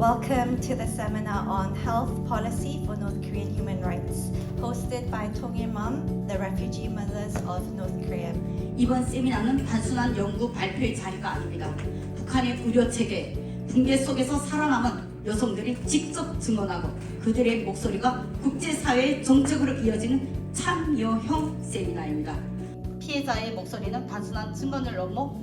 Welcome to the seminar on health policy for North Korean human rights, hosted by Tongil-mum, the refugee mothers of North Korea. 이번 세미나는 단순한 연구 발표의 자리가 아닙니다. 북한의 의료 체계, 붕괴 속에서 살아남은 여성들이 직접 증언하고 그들의 목소리가 국제사회의 정책으로 이어지는 참여형 세미나입니다. 피해자의 목소리는 단순한 증언을 넘어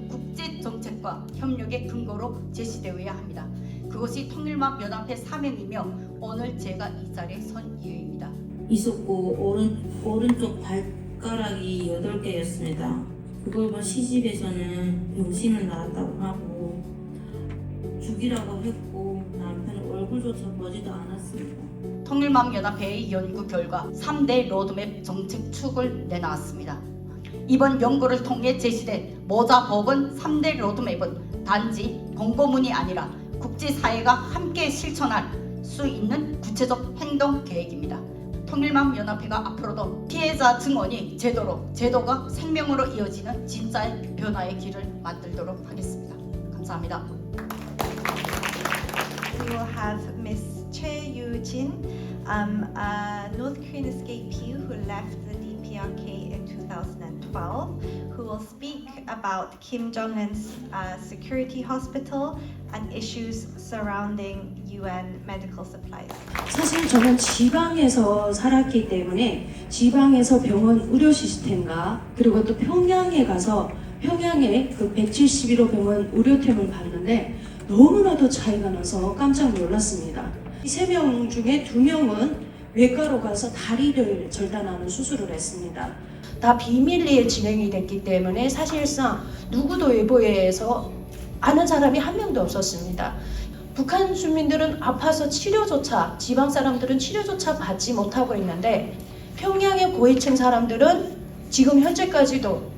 국제정책과 협력의 근거로 제시되어야 합니다. 그것이 통일막 연합회 사명이며 오늘 제가 이 자리에 선 이유입니다. 있었고 오른쪽 발가락이 8개였습니다. 그걸 시집에서는 병신을 낳았다고 하고 죽이라고 했고 남편은 얼굴조차 보지도 않았습니다. 통일막 연합회의 연구 결과 3대 로드맵 정책 축을 내놨습니다. 이번 연구를 통해 제시된 모자법은 3대 로드맵은 단지 공고문이 아니라 국제사회가 함께 실천할 수 있는 구체적 행동 계획입니다. 통일막 연합회가 앞으로도 피해자 증언이 제도가 생명으로 이어지는 진짜의 변화의 길을 만들도록 하겠습니다. 감사합니다. We will have Miss Choi Yoo-jin, a North Korean escapee who left the DPRK in 2012, who will speak about Kim Jong-un's security hospital and issues surrounding UN medical supplies. 사실 저는 지방에서 살았기 때문에 지방에서 병원 의료 시스템과 그리고 또 평양에 가서 평양의 그 171호 병원 의료템을 봤는데 너무나도 차이가 나서 깜짝 놀랐습니다. 이 3명 중에 2명은 외과로 가서 다리를 절단하는 수술을 했습니다. 다 비밀리에 진행이 됐기 때문에 사실상 누구도 외부에서 아는 사람이 한 명도 없었습니다. 북한 주민들은 아파서 지방 사람들은 치료조차 받지 못하고 있는데 평양의 고위층 사람들은 지금 현재까지도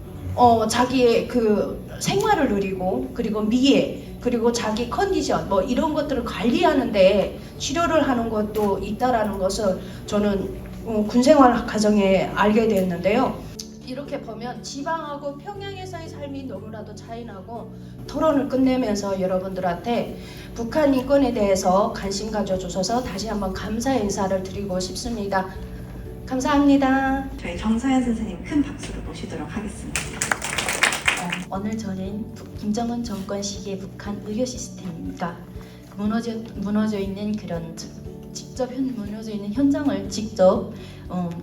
자기의 그 생활을 누리고 그리고 미래 그리고 자기 컨디션 이런 것들을 관리하는데 치료를 하는 것도 있다라는 것을 저는 군생활 과정에 알게 되었는데요. 이렇게 보면 지방하고 평양에서의 삶이 너무나도 차이나고 토론을 끝내면서 여러분들한테 북한 인권에 대해서 관심 가져주셔서 다시 한번 감사의 인사를 드리고 싶습니다. 감사합니다. 저희 정서연 선생님 큰 박수로 모시도록 하겠습니다. 오늘 저는 김정은 정권 시기의 북한 의료 시스템입니다. 무너져 있는 그런 무너져 있는 현장을 직접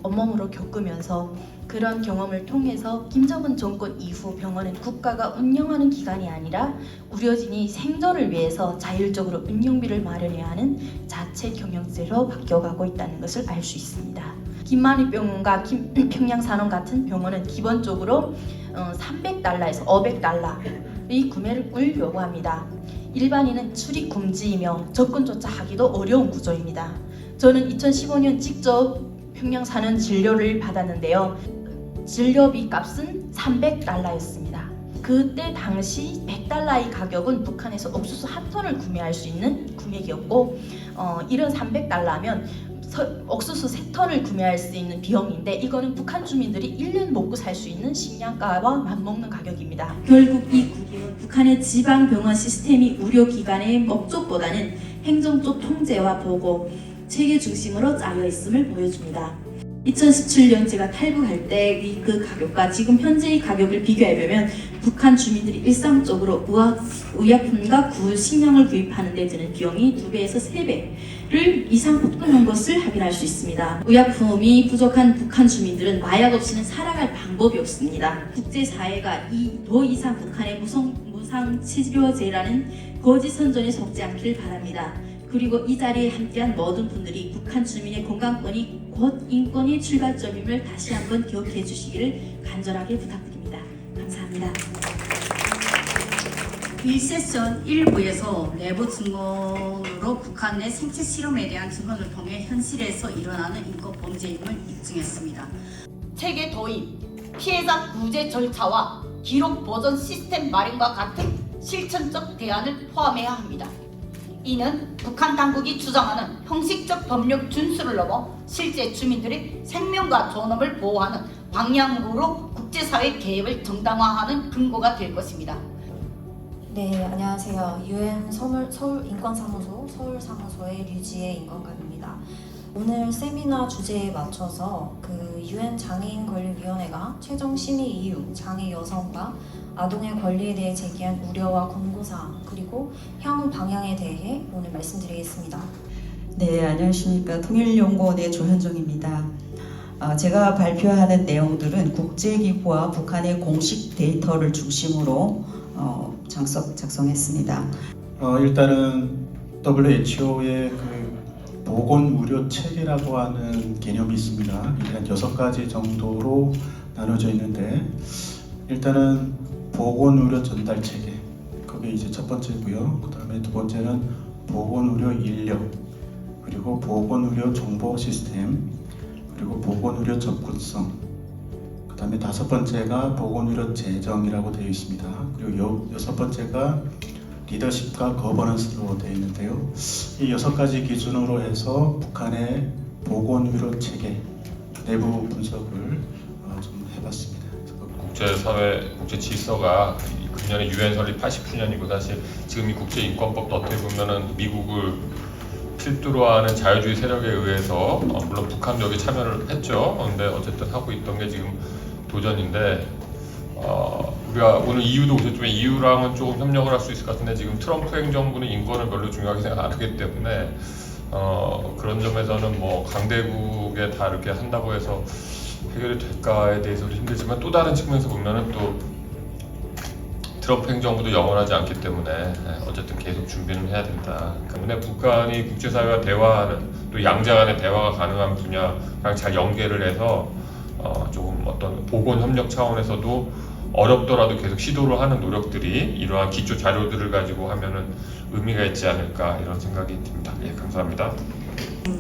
온몸으로 겪으면서 그런 경험을 통해서 김정은 정권 이후 병원은 국가가 운영하는 기관이 아니라 의료진이 생존을 위해서 자율적으로 운영비를 마련해야 하는 자체 경영제로 바뀌어가고 있다는 것을 알 수 있습니다. 김만희병원과 평양산원 같은 병원은 기본적으로 300달러에서 500달러의 구매를 요구합니다. 일반인은 출입 금지이며 접근조차 하기도 어려운 구조입니다. 저는 2015년 직접 평양산원 진료를 받았는데요. 진료비 값은 300달러였습니다. 그때 당시 100달러의 가격은 북한에서 옥수수 한 톤을 구매할 수 있는 금액이었고 이런 300달러면 옥수수 3ton을 구매할 수 있는 비용인데 이거는 북한 주민들이 1년 먹고 살 수 있는 식량가와 맞먹는 가격입니다. 결국 이 구김은 북한의 지방병원 시스템이 의료기관의 목적보다는 행정적 통제와 보고 체계 중심으로 짜여 있음을 보여줍니다. 2017년 제가 탈북할 때 그 가격과 지금 현재의 가격을 비교해보면 북한 주민들이 일상적으로 의약품과 식량을 구입하는 데 드는 비용이 2배에서 3배를 이상 폭등한 것을 확인할 수 있습니다. 의약품이 부족한 북한 주민들은 마약 없이는 살아갈 방법이 없습니다. 국제사회가 더 이상 북한의 무상 치료제라는 거짓 선전에 속지 않기를 바랍니다. 그리고 이 자리에 함께한 모든 분들이 북한 주민의 건강권이 곧 인권의 출발점임을 다시 한번 기억해 주시기를 간절하게 부탁드립니다. 감사합니다. 이 세션 1부에서 내부 증언으로 북한의 생체 실험에 대한 증언을 통해 현실에서 일어나는 인권 범죄임을 입증했습니다. 체계 도입, 피해자 구제 절차와 기록 보존 시스템 마련과 같은 실천적 대안을 포함해야 합니다. 이는 북한 당국이 주장하는 형식적 법령 준수를 넘어 실제 주민들의 생명과 존엄을 보호하는 방향으로 국제사회 개입을 정당화하는 근거가 될 것입니다. 네, 안녕하세요. UN 서울 인권사무소 서울사무소의 류지혜 인권관입니다. 오늘 세미나 주제에 맞춰서 그 UN 장애인 권리위원회가 최종 심의 이후 장애 여성과 아동의 권리에 대해 제기한 우려와 권고사항 그리고 향후 방향에 대해 오늘 말씀드리겠습니다. 네, 안녕하십니까. 통일연구원의 조현정입니다. 제가 발표하는 내용들은 국제기구와 북한의 공식 데이터를 중심으로 작성했습니다. 일단은 WHO의 그 보건 의료 체계라고 하는 개념이 있습니다. 한 6가지 정도로 나눠져 있는데 일단은 보건 의료 전달 체계 그게 이제 첫 번째고요. 그다음에 두 번째는 보건 의료 인력 그리고 보건 의료 정보 시스템 그리고 보건 의료 접근성 그 다음에 5번째가 보건 의료 재정이라고 되어 있습니다. 그리고 6번째가 리더십과 거버넌스로 되어 있는데요. 이 6가지 기준으로 해서 북한의 보건 의료 체계 내부 분석을 좀 해봤습니다. 국제사회, 국제 질서가 금년에 유엔 설립 80주년이고 사실 지금 이 국제인권법도 어떻게 보면은 미국을 필두로 하는 자유주의 세력에 의해서 물론 북한도 여기 참여를 했죠. 그런데 어쨌든 하고 있던 게 지금 도전인데 우리가 오늘 EU도 오셨지만 EU랑은 조금 협력을 할 수 있을 것 같은데 지금 트럼프 행정부는 인권을 별로 중요하게 생각 안 하기 때문에 그런 점에서는 뭐 강대국에 다 이렇게 한다고 해서 해결이 될까에 대해서도 힘들지만 또 다른 측면에서 보면은 또 트럼프 행정부도 영원하지 않기 때문에 어쨌든 계속 준비는 해야 된다. 때문에 북한이 국제사회와 대화하는 또 양자 간의 대화가 가능한 분야랑 잘 연계를 해서 조금 어떤 보건 협력 차원에서도 어렵더라도 계속 시도를 하는 노력들이 이러한 기초 자료들을 가지고 하면은 의미가 있지 않을까 이런 생각이 듭니다. 예, 감사합니다.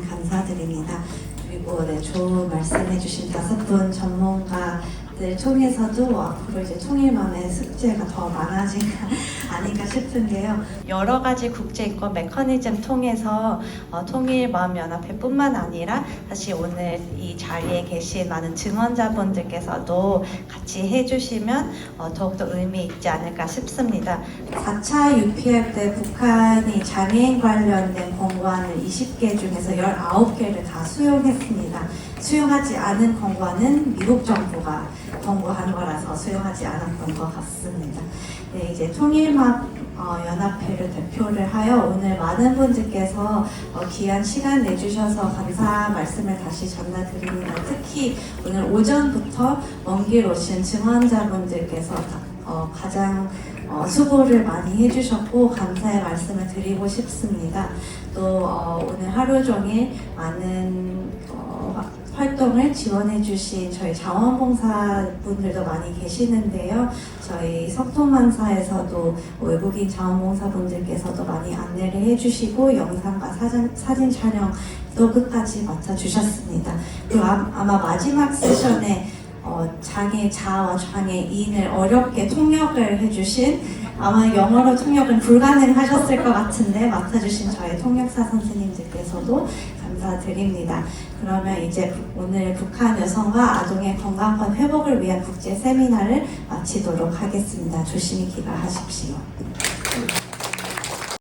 감사드립니다. 그리고 좋은 말씀해주신 5분 전문가들 통해서도 앞으로 이제 통일만의 숙제가 더 많아지가 아닌가 싶은데요. 여러 가지 국제인권 메커니즘 통해서 통일마음연합회뿐만 아니라 사실 오늘 이 자리에 계신 많은 증언자분들께서도 같이 해주시면 더욱더 의미 있지 않을까 싶습니다. 4차 UPF 때 북한이 장애인 관련된 권고안을 20개 중에서 19개를 다 수용했습니다. 수용하지 않은 권고안은 미국 정부가 권고한 거라서 수용하지 않았던 것 같습니다. 네, 이제 통일연합회를 대표를 하여 오늘 많은 분들께서 귀한 시간 내주셔서 감사 말씀을 다시 전달드립니다. 특히 오늘 오전부터 먼 길 오신 증언자분들께서 가장 수고를 많이 해주셨고 감사의 말씀을 드리고 싶습니다. 또 오늘 하루 종일 많은 활동을 지원해주신 저희 자원봉사분들도 많이 계시는데요. 저희 석통만사에서도 외국인 자원봉사분들께서도 많이 안내를 해주시고 영상과 사진 촬영도 끝까지 맡아주셨습니다. 그리고 아마 마지막 세션에 장애자와 장애인을 어렵게 통역을 해주신 아마 영어로 통역은 불가능하셨을 것 같은데 맡아주신 저희 통역사 선생님들께서도 감사드립니다. 그러면 이제 오늘 북한 여성과 아동의 건강권 회복을 위한 국제 세미나를 마치도록 하겠습니다. 조심히 귀가하십시오.